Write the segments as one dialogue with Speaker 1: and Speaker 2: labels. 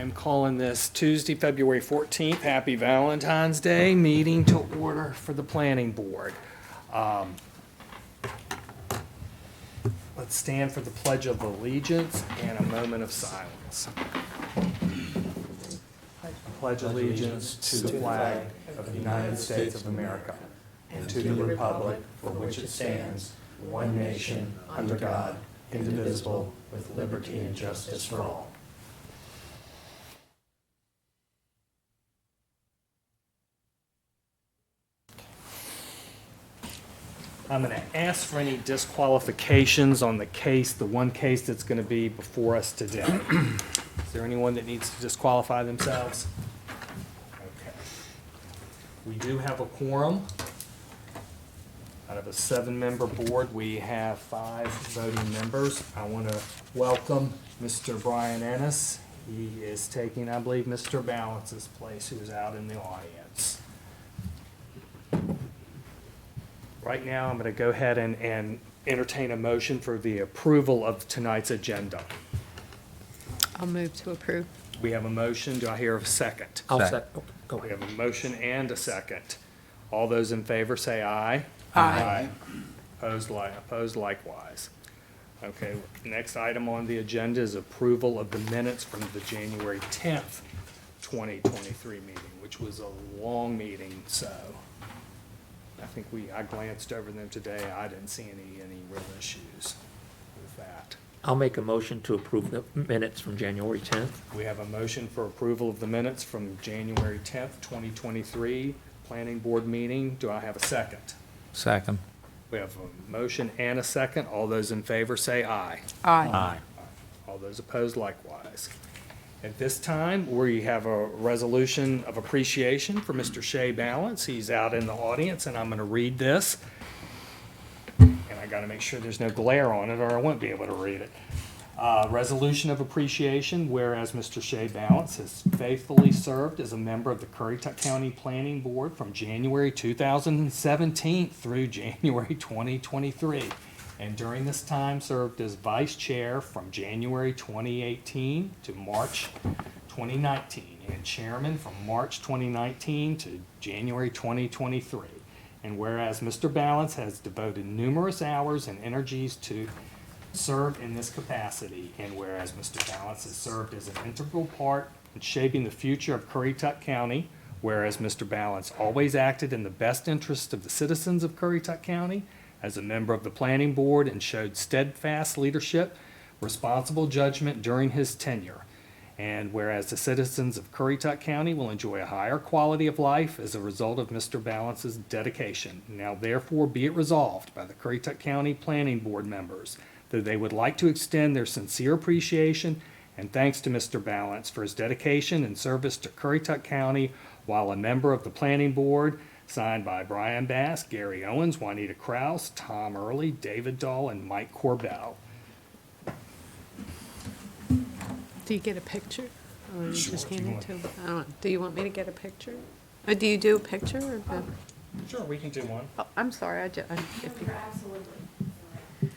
Speaker 1: I'm calling this Tuesday, February 14th, Happy Valentine's Day, meeting to order for the Planning Board. Let's stand for the Pledge of Allegiance and a moment of silence. Pledge allegiance to the flag of the United States of America and to the republic for which it stands, one nation, under God, indivisible, with liberty and justice for all. I'm going to ask for any disqualifications on the case, the one case that's going to be before us today. Is there anyone that needs to disqualify themselves? Okay. We do have a quorum. Out of a 7-member board, we have 5 voting members. I want to welcome Mr. Brian Ennis. He is taking, I believe, Mr. Balance's place, who is out in the audience. Right now, I'm going to go ahead and entertain a motion for the approval of tonight's agenda.
Speaker 2: I'll move to approve.
Speaker 1: We have a motion. Do I hear a second?
Speaker 3: I'll second.
Speaker 1: We have a motion and a second. All those in favor say aye.
Speaker 2: Aye.
Speaker 1: Opposed likewise. Okay, next item on the agenda is approval of the minutes from the January 10th, 2023 meeting, which was a long meeting, so I think I glanced over them today. I didn't see any real issues with that.
Speaker 3: I'll make a motion to approve the minutes from January 10th.
Speaker 1: We have a motion for approval of the minutes from January 10th, 2023 Planning Board meeting. Do I have a second?
Speaker 4: Second.
Speaker 1: We have a motion and a second. All those in favor say aye.
Speaker 2: Aye.
Speaker 1: All those opposed likewise. At this time, we have a resolution of appreciation for Mr. Shea Balance. He's out in the audience, and I'm going to read this. And I got to make sure there's no glare on it, or I won't be able to read it. Resolution of appreciation, whereas Mr. Shea Balance has faithfully served as a member of the Currituck County Planning Board from January 2017 through January 2023. And during this time served as vice chair from January 2018 to March 2019, and chairman from March 2019 to January 2023. And whereas Mr. Balance has devoted numerous hours and energies to serve in this capacity, and whereas Mr. Balance has served as an integral part in shaping the future of Currituck County, whereas Mr. Balance always acted in the best interest of the citizens of Currituck County, as a member of the Planning Board, and showed steadfast leadership, responsible judgment during his tenure. And whereas the citizens of Currituck County will enjoy a higher quality of life as a result of Mr. Balance's dedication. Now therefore be it resolved by the Currituck County Planning Board members that they would like to extend their sincere appreciation and thanks to Mr. Balance for his dedication and service to Currituck County while a member of the Planning Board, signed by Brian Bass, Gary Owens, Juanita Kraus, Tom Early, David Dahl, and Mike Corbell.
Speaker 2: Do you get a picture? Or you
Speaker 1: Sure,
Speaker 2: just
Speaker 1: if
Speaker 2: hand
Speaker 1: you
Speaker 2: it
Speaker 1: want.
Speaker 2: to him? I don't know. Do you want me to get a picture? Or do you do a picture? Or no?
Speaker 1: Sure, we can do one.
Speaker 2: Oh, I'm sorry. If you,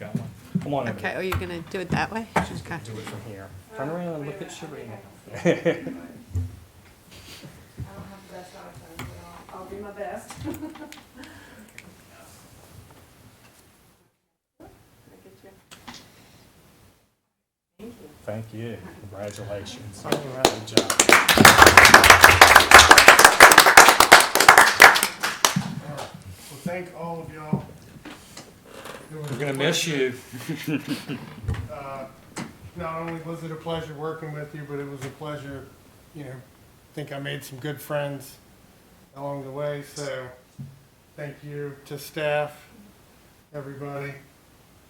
Speaker 1: Got one. Come on over.
Speaker 2: okay, are you going to do it that way?
Speaker 1: She's
Speaker 2: Okay.
Speaker 1: gonna do it from here. Turn around and look at Sharina.
Speaker 5: I don't have the best iPhone, but I'll do my best. Thank you.
Speaker 1: Thank you. Congratulations. All right. Good job.
Speaker 6: Well, thank all of y'all.
Speaker 1: We're gonna miss you.
Speaker 6: Not only was it a pleasure working with you, but it was a pleasure, I think I made some good friends along the way, so thank you to staff, everybody,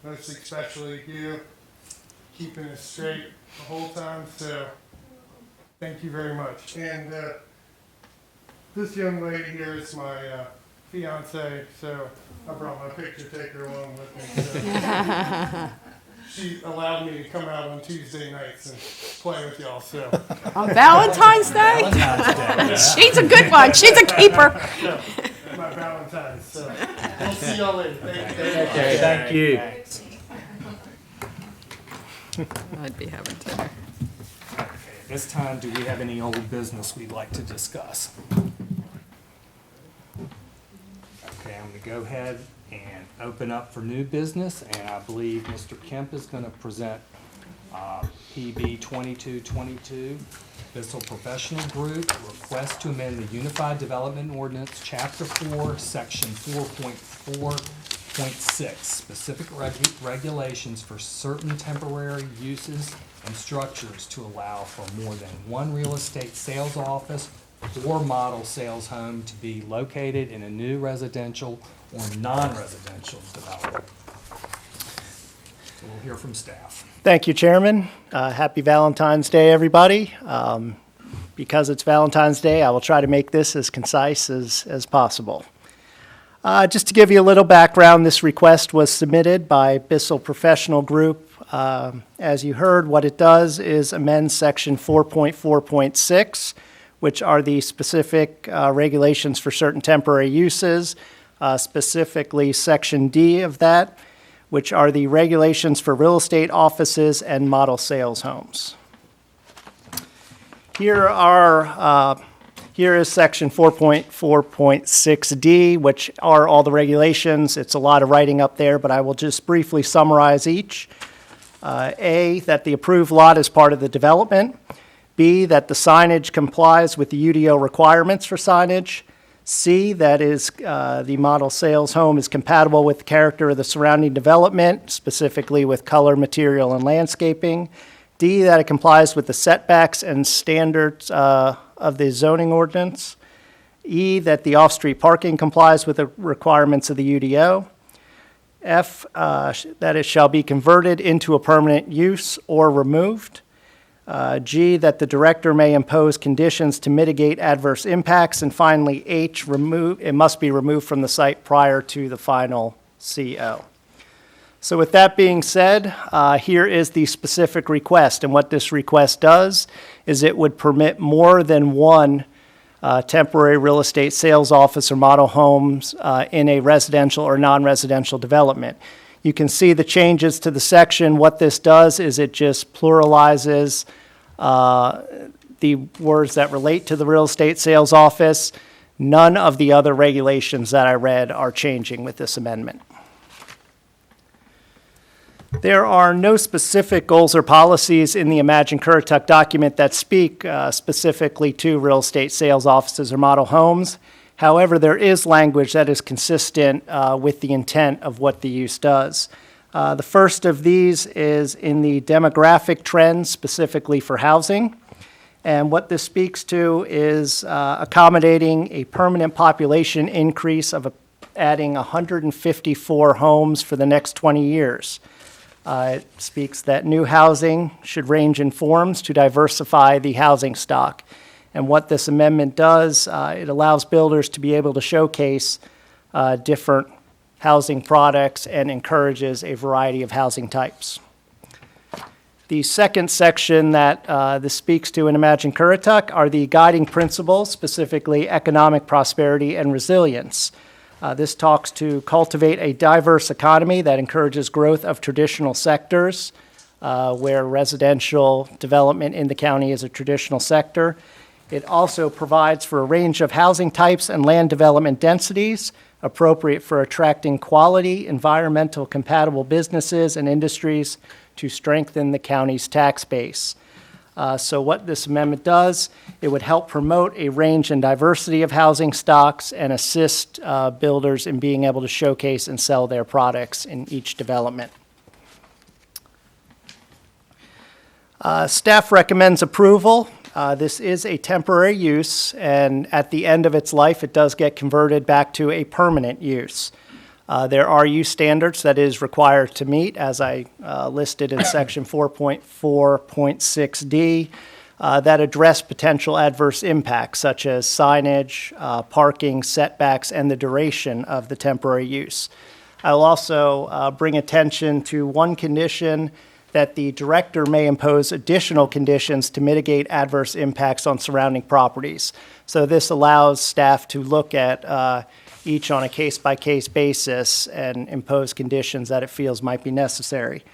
Speaker 6: most especially you, keeping us straight the whole time, so thank you very much. And this young lady here is my fiance, so I brought my picture taker along with me. So she allowed me to come out on Tuesday nights and play with y'all, so.
Speaker 2: On Valentine's Day?
Speaker 1: Valentine's Day.
Speaker 2: She's a good one. She's a keeper.
Speaker 6: My Valentine's, so we'll see y'all later. Thank you.
Speaker 3: Okay, thank you.
Speaker 1: Thanks.
Speaker 2: I'd be having dinner.
Speaker 1: Okay, At this time, do we have any old business we'd like to discuss? Okay, I'm going to go ahead and open up for new business, and I believe Mr. Kemp is going to present PB 2222, Bissell Professional Group, request to amend the Unified Development Ordinance, Chapter 4, Section 4.4.6, specific regulations for certain temporary uses and structures to allow for more than one real estate sales office or model sales home to be located in a new residential or non-residential development. So we'll hear from staff.
Speaker 4: Thank you, Chairman. Happy Valentine's Day, everybody. Because it's Valentine's Day, I will try to make this as concise as possible. Just to give you a little background, this request was submitted by Bissell Professional Group. As you heard, what it does is amend Section 4.4.6, which are the specific regulations for certain temporary uses, specifically Section D of that, which are the regulations for real estate offices and model sales homes. Here is Section 4.4.6D, which are all the regulations. It's a lot of writing up there, but I will just briefly summarize each. A, that the approved lot is part of the development. B, that the signage complies with the UDO requirements for signage. C, that is the model sales home is compatible with the character of the surrounding development, specifically with color, material, and landscaping. D, that it complies with the setbacks and standards of the zoning ordinance. E, that the off-street parking complies with the requirements of the UDO. F, that it shall be converted into a permanent use or removed. G, that the director may impose conditions to mitigate adverse impacts. And finally, H, it must be removed from the site prior to the final CO. So with that being said, here is the specific request. And what this request does is it would permit more than one temporary real estate sales office or model homes in a residential or non-residential development. You can see the changes to the section. What this does is it just pluralizes the words that relate to the real estate sales office. None of the other regulations that I read are changing with this amendment. There are no specific goals or policies in the Imagine Currituck document that speak specifically to real estate sales offices or model homes. However, there is language that is consistent with the intent of what the use does. The first of these is in the demographic trends specifically for housing. And what this speaks to is accommodating a permanent population increase of adding 154 homes for the next 20 years. It speaks that new housing should range in forms to diversify the housing stock. And what this amendment does, it allows builders to be able to showcase different housing products and encourages a variety of housing types. The second section that this speaks to in Imagine Currituck are the guiding principles, specifically economic prosperity and resilience. This talks to cultivate a diverse economy that encourages growth of traditional sectors, where residential development in the county is a traditional sector. It also provides for a range of housing types and land development densities appropriate for attracting quality, environmental compatible businesses and industries to strengthen the county's tax base. So what this amendment does, it would help promote a range and diversity of housing stocks and assist builders in being able to showcase and sell their products in each development. Staff recommends approval. This is a temporary use, and at the end of its life, it does get converted back to a permanent use. There are use standards that is required to meet, as I listed in Section 4.4.6D, that address potential adverse impacts, such as signage, parking, setbacks, and the duration of the temporary use. I will also bring attention to one condition that the director may impose additional conditions to mitigate adverse impacts on surrounding properties. So this allows staff to look at each on a case-by-case basis and impose conditions that it feels might be necessary.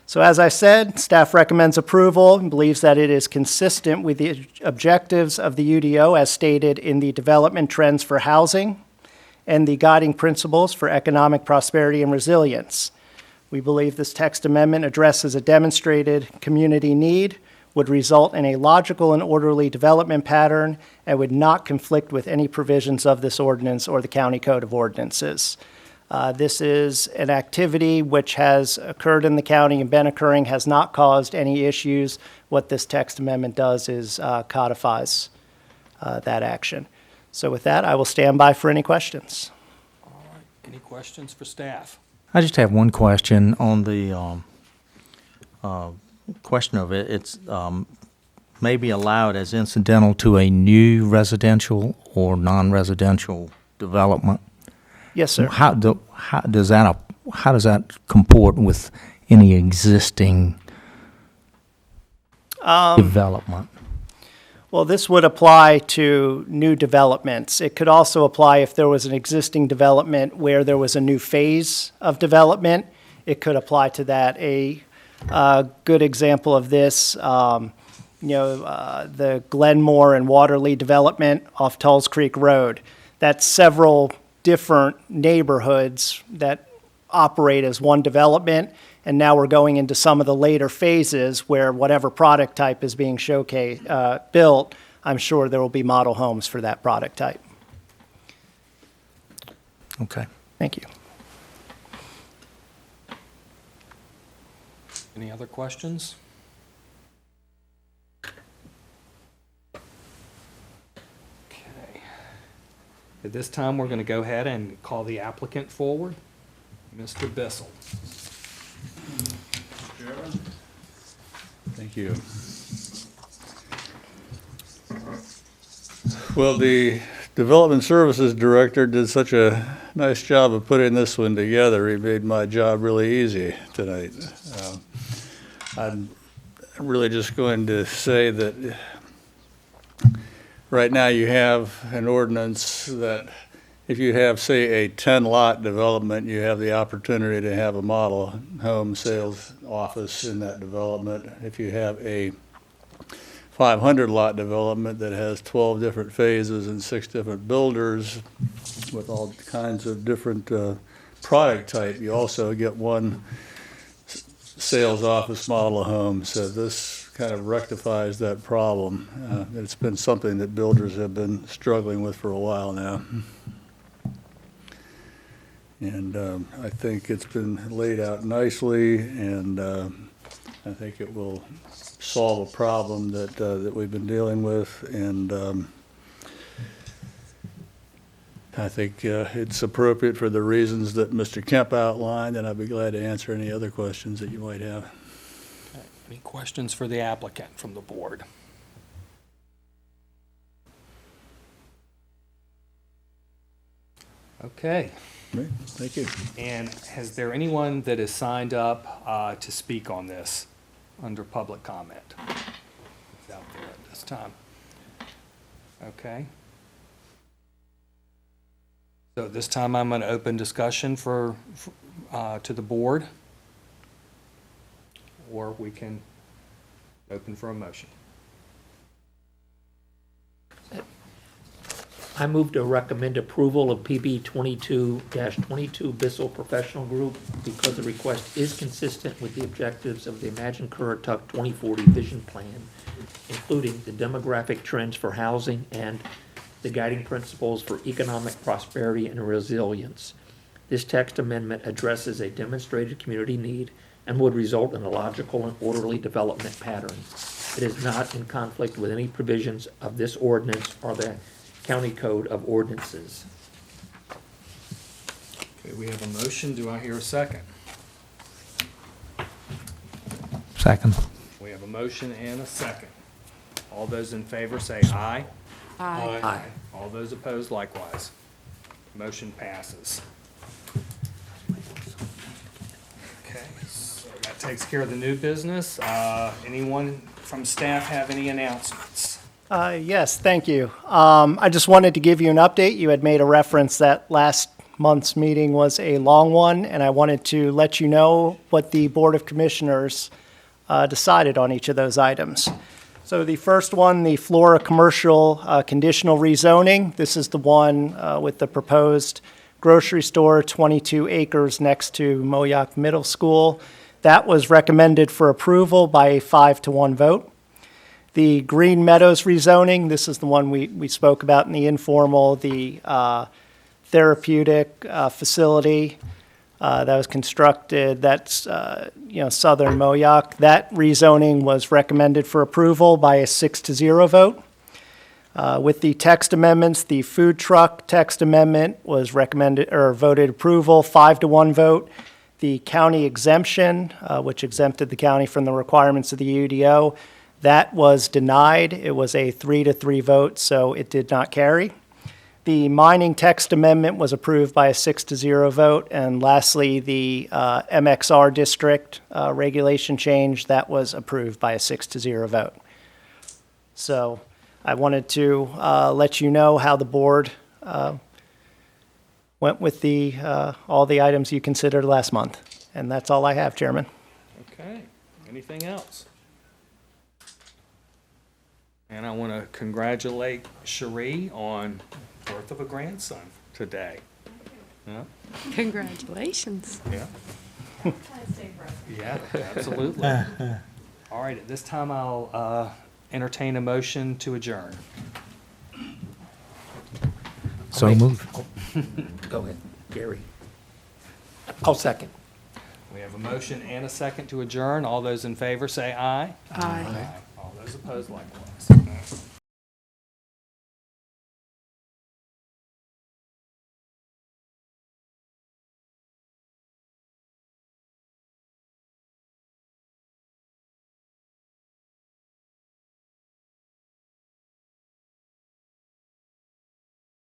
Speaker 4: So as I said, staff recommends approval and believes that it is consistent with the objectives of the UDO as stated in the Development Trends for Housing and the Guiding Principles for Economic Prosperity and Resilience. We believe this text amendment addresses a demonstrated community need, would result in a logical and orderly development pattern, and would not conflict with any provisions of this ordinance or the County Code of Ordinances. This is an activity which has occurred in the county and been occurring, has not caused any issues. What this text amendment does is codifies that action. So with that, I will stand by for any questions.
Speaker 1: All right, any questions for staff?
Speaker 7: I just have one question on the question of it. It's maybe allowed as incidental to a new residential or non-residential development.
Speaker 4: Yes, sir.
Speaker 7: How does that comport with any existing development?
Speaker 4: Well, this would apply to new developments. It could also apply if there was an existing development where there was a new phase of development. It could apply to that. A good example of this, the Glenmore and Waterley development off Tulls Creek Road. That's several different neighborhoods that operate as one development, and now we're going into some of the later phases where whatever product type is being built, I'm sure there will be model homes for that product type.
Speaker 7: Okay.
Speaker 4: Thank you.
Speaker 1: Any other questions? Okay. At this time, we're going to go ahead and call the applicant forward, Mr. Bissell.
Speaker 8: Thank you. Well, the Development Services Director did such a nice job of putting this one together. He made my job really easy tonight. I'm really just going to say that right now you have an ordinance that if you have, say, a 10-lot development, you have the opportunity to have a model home sales office in that development. If you have a 500-lot development that has 12 different phases and 6 different builders with all kinds of different product type, you also get one sales office model home. So this kind of rectifies that problem. It's been something that builders have been struggling with for a while now. And I think it's been laid out nicely, and I think it will solve a problem that we've been dealing with. And I think it's appropriate for the reasons that Mr. Kemp outlined, and I'd be glad to answer any other questions that you might have.
Speaker 1: Okay. Any questions for the applicant from the board? Okay.
Speaker 8: Great, thank you.
Speaker 1: And has there anyone that has signed up to speak on this under public comment? Is out there at this time? Okay. So this time I'm going to open discussion to the board, or we can open for a motion.
Speaker 3: I move to recommend approval of PB 22-22 Bissell Professional Group because the request is consistent with the objectives of the Imagine Currituck 2040 Vision Plan, including the demographic trends for housing and the guiding principles for economic prosperity and resilience. This text amendment addresses a demonstrated community need and would result in a logical and orderly development pattern. It is not in conflict with any provisions of this ordinance or the County Code of Ordinances.
Speaker 1: Okay, we have a motion. Do I hear a second?
Speaker 7: Second.
Speaker 1: We have a motion and a second. All those in favor say aye.
Speaker 2: Aye.
Speaker 3: Aye.
Speaker 1: All those opposed likewise. Motion passes. Okay, so that takes care of the new business. Anyone from staff have any announcements?
Speaker 4: Yes, thank you. I just wanted to give you an update. You had made a reference that last month's meeting was a long one, and I wanted to let you know what the Board of Commissioners decided on each of those items. So the first one, the Flora Commercial Conditional Rezoning. This is the one with the proposed grocery store, 22 acres next to Moyoc Middle School. That was recommended for approval by a 5-to-1 vote. The Green Meadows rezoning, this is the one we spoke about in the informal, the therapeutic facility that was constructed, that's, southern Moyoc. That rezoning was recommended for approval by a 6-to-0 vote. With the text amendments, the food truck text amendment was recommended, or voted approval, 5-to-1 vote. The county exemption, which exempted the county from the requirements of the UDO, that was denied. It was a 3-to-3 vote, so it did not carry. The mining text amendment was approved by a 6-to-0 vote. And lastly, the MXR district regulation change, that was approved by a 6-to-0 vote. So I wanted to let you know how the board went with all the items you considered last month. And that's all I have, Chairman.
Speaker 1: Okay, anything else? And I want to congratulate Cherie on birth of a grandson today. Yeah,
Speaker 2: Congratulations.
Speaker 1: yeah,
Speaker 5: Kind of stay for us.
Speaker 1: yeah, absolutely. All right, at this time, I'll entertain a motion to adjourn.
Speaker 7: So moved.
Speaker 3: Go ahead, Gary. I'll second.
Speaker 1: We have a motion and a second to adjourn. All those in favor say aye.
Speaker 2: Aye.
Speaker 1: All those opposed likewise.